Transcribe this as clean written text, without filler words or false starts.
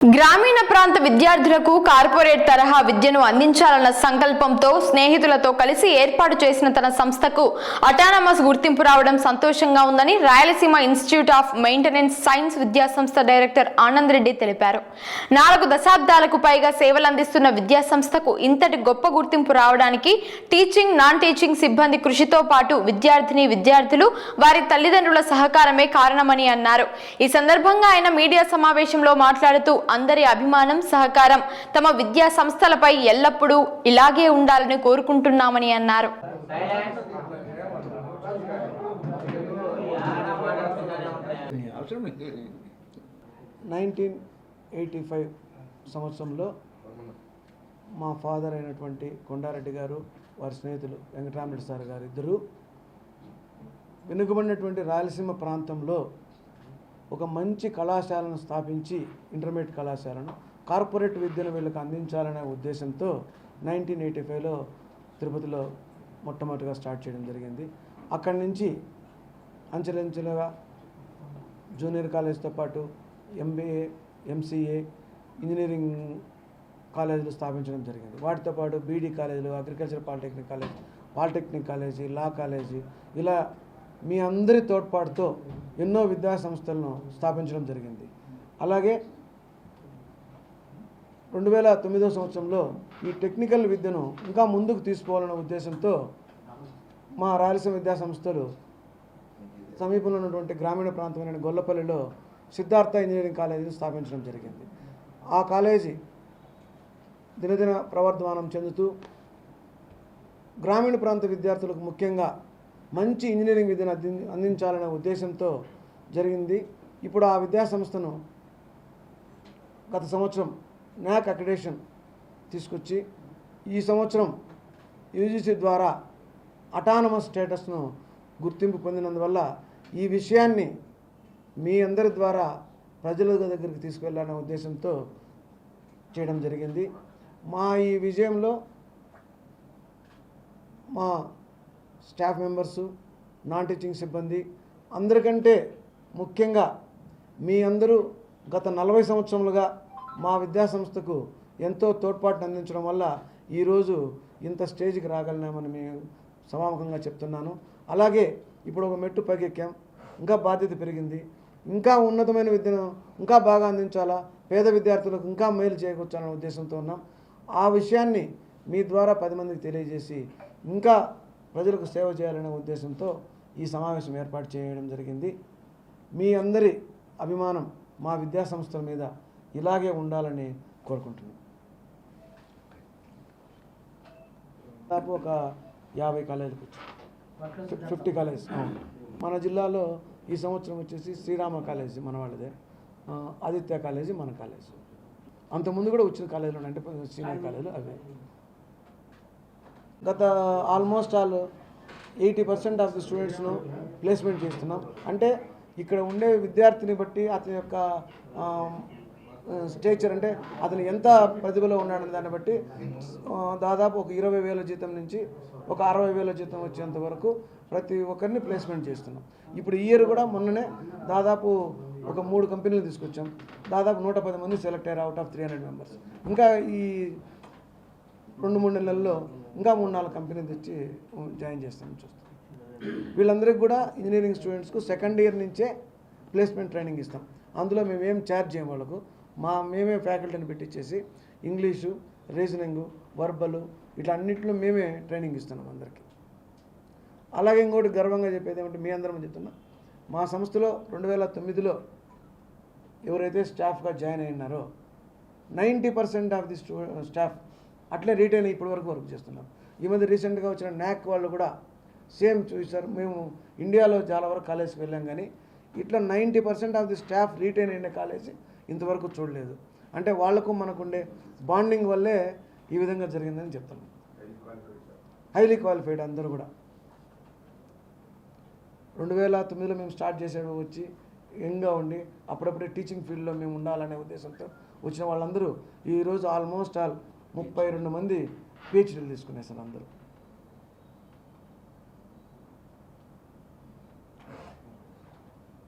గ్రామీణ ప్రాంత విద్యార్థులకు కార్పొరేట్ తరహా విద్యను అందించాలన్న సంకల్పంతో స్నేహితులతో కలిసి ఏర్పాటు చేసిన తన సంస్థకు అటానమస్ గుర్తింపు రావడం సంతోషంగా ఉందని Rayalaseema institute of maintenance science విద్యాసంస్థ డైరెక్టర్ ఆనంద్ రెడ్డి తెలిపారు. 4 దశాబ్దాలకు పైగా సేవలందిస్తున్న విద్యాసంస్థకు ఇంతటి గొప్ప గుర్తింపు రావడానికి టీచింగ్, నాన్ టీచింగ్ సిబ్బంది కృషితో పాటు విద్యార్థులు వారి తల్లిదండ్రుల సహకారమే కారణమని అన్నారు. ఈ సందర్భంగా ఆయన మీడియా సమావేశంలో మాట్లాడుతూ అందరి అభిమానం, సహకారం తమ విద్యా సంస్థలపై ఎల్లప్పుడూ ఇలాగే ఉండాలని కోరుకుంటున్నామని అన్నారు. 1985 సంవత్సరంలో మా ఫాదర్ అయినటువంటి కొండారెడ్డి గారు, వారి స్నేహితులు వెంకటరామరెడ్డి సార్ గారు ఇద్దరు వెనుకబడినటువంటి రాయలసీమ ప్రాంతంలో ఒక మంచి కళాశాలను స్థాపించి, ఇంటర్మీడియట్ కళాశాలను కార్పొరేట్ విద్యను వీళ్ళకి అందించాలనే ఉద్దేశంతో 1985లో తిరుపతిలో మొట్టమొదటిగా స్టార్ట్ చేయడం జరిగింది. అక్కడి నుంచి అంచెలంచెలుగా జూనియర్ కాలేజ్తో పాటు MBA, MCA, ఇంజనీరింగ్ కాలేజీలు స్థాపించడం జరిగింది. వాటితో పాటు BD కాలేజీలు, అగ్రికల్చర్ పాలిటెక్నిక్ కాలేజీ, లా కాలేజీ, ఇలా మీ అందరి తోడ్పాటుతో ఎన్నో విద్యా సంస్థలను స్థాపించడం జరిగింది. అలాగే 2009 సంవత్సరంలో ఈ టెక్నికల్ విద్యను ఇంకా ముందుకు తీసుకోవాలనే ఉద్దేశంతో మా రాయలసీమ విద్యా సంస్థలు సమీపంలో ఉన్నటువంటి గ్రామీణ ప్రాంతమైన గొల్లపల్లిలో సిద్ధార్థ ఇంజనీరింగ్ కాలేజీని స్థాపించడం జరిగింది. ఆ కాలేజీ దినదిన ప్రవర్ధమానం చెందుతూ గ్రామీణ ప్రాంత విద్యార్థులకు ముఖ్యంగా మంచి ఇంజనీరింగ్ విద్యను అందించాలనే ఉద్దేశంతో జరిగింది. ఇప్పుడు ఆ విద్యా సంస్థను గత సంవత్సరం NAAC అక్రిడేషన్ తీసుకొచ్చి ఈ సంవత్సరం UGC ద్వారా అటానమస్ స్టేటస్ను గుర్తింపు పొందినందువల్ల ఈ విషయాన్ని మీ అందరి ద్వారా ప్రజల దగ్గరికి తీసుకువెళ్ళాలనే ఉద్దేశంతో చేయడం జరిగింది. మా ఈ విజయంలో మా స్టాఫ్ మెంబర్సు, నాన్ టీచింగ్ సిబ్బంది అందరికంటే ముఖ్యంగా మీ అందరూ గత 40 సంవత్సరములుగా మా విద్యాసంస్థకు ఎంతో తోడ్పాటును అందించడం వల్ల ఈరోజు ఇంత స్టేజ్కి రాగలిగామని మేము సమాముఖంగా చెప్తున్నాను. అలాగే ఇప్పుడు ఒక మెట్టు పైకెక్కాం, ఇంకా బాధ్యత పెరిగింది, ఇంకా ఉన్నతమైన విద్యను ఇంకా బాగా అందించాలా, పేద విద్యార్థులకు ఇంకా మేలు చేకూర్చాలనే ఉద్దేశంతో ఉన్నాం. ఆ విషయాన్ని మీ ద్వారా 10 మందికి తెలియజేసి ఇంకా ప్రజలకు సేవ చేయాలనే ఉద్దేశంతో ఈ సమావేశం ఏర్పాటు చేయడం జరిగింది. మీ అందరి అభిమానం మా విద్యా సంస్థల మీద ఇలాగే ఉండాలని కోరుకుంటున్నాను. దాదాపు ఒక 50 కాలేజీలకు వచ్చి 50 కాలేజ్ మన జిల్లాలో ఈ సంవత్సరం వచ్చేసి శ్రీరామ కాలేజీ మన వాళ్ళదే, ఆదిత్య కాలేజీ మన కాలేజీ, అంతకుముందు కూడా వచ్చిన కాలేజీలు అంటే సీనియర్ కాలేజీలు అవే. గత ఆల్మోస్ట్ 80% ఆఫ్ ది స్టూడెంట్స్ను ప్లేస్మెంట్ చేస్తున్నాం. అంటే ఇక్కడ ఉండే విద్యార్థిని బట్టి అతని యొక్క స్టేచర్, అంటే అతను ఎంత ప్రతిభలో ఉన్నాడని దాన్ని బట్టి దాదాపు ఒక 20,000 జీతం నుంచి ఒక 60,000 జీతం వచ్చేంత వరకు ప్రతి ఒక్కరిని ప్లేస్మెంట్ చేస్తున్నాం. ఇప్పుడు ఈ ఇయర్ కూడా మొన్ననే దాదాపు ఒక 3 కంపెనీలు తీసుకొచ్చాం. దాదాపు 110 మంది సెలెక్ట్ అయ్యారు అవుట్ ఆఫ్ 300 మెంబర్స్. ఇంకా ఈ 2-3 నెలల్లో ఇంకా 3-4 కంపెనీలు తెచ్చి జాయిన్ చేస్తామని చూస్తాం. వీళ్ళందరికీ కూడా ఇంజనీరింగ్ స్టూడెంట్స్కు సెకండ్ ఇయర్ నుంచే ప్లేస్మెంట్ ట్రైనింగ్ ఇస్తాం. అందులో మేమేం ఛార్జ్ చేయం వాళ్ళకు, మేమే ఫ్యాకల్టీని పెట్టించేసి ఇంగ్లీషు, రీజనింగు, వర్బలు ఇట్లా అన్నింటిలో మేమే ట్రైనింగ్ ఇస్తున్నాం అందరికీ. అలాగే ఇంకోటి గర్వంగా చెప్పేది ఏమంటే మీ అందరం చెప్తున్నా, మా సంస్థలో 2009లో ఎవరైతే స్టాఫ్గా జాయిన్ అయినారో 90% ఆఫ్ ది స్టాఫ్ అట్లే రీటైన్ ఇప్పటి వరకు వర్క్ చేస్తున్నాం. ఈ మధ్య రీసెంట్గా వచ్చిన NAAC వాళ్ళు కూడా సేమ్ చూసారు. మేము ఇండియాలో చాలా వరకు కాలేజ్కి వెళ్ళాం, కానీ ఇట్లా 90% ఆఫ్ ది స్టాఫ్ రీటైన్ అయిన కాలేజీ ఇంతవరకు చూడలేదు. అంటే వాళ్లకు మనకుండే బాండింగ్ వల్లే ఈ విధంగా జరిగిందని చెప్తున్నాం. హైలీ క్వాలిఫైడ్ అందరూ కూడా 2009లో మేము స్టార్ట్ చేసేవి వచ్చి యంగ్గా ఉండి అప్పుడప్పుడే టీచింగ్ ఫీల్డ్లో మేము ఉండాలనే ఉద్దేశంతో వచ్చిన వాళ్ళందరూ ఈరోజు ఆల్మోస్ట్ 32 మంది PhDలు తీసుకునేసారు అందరూ.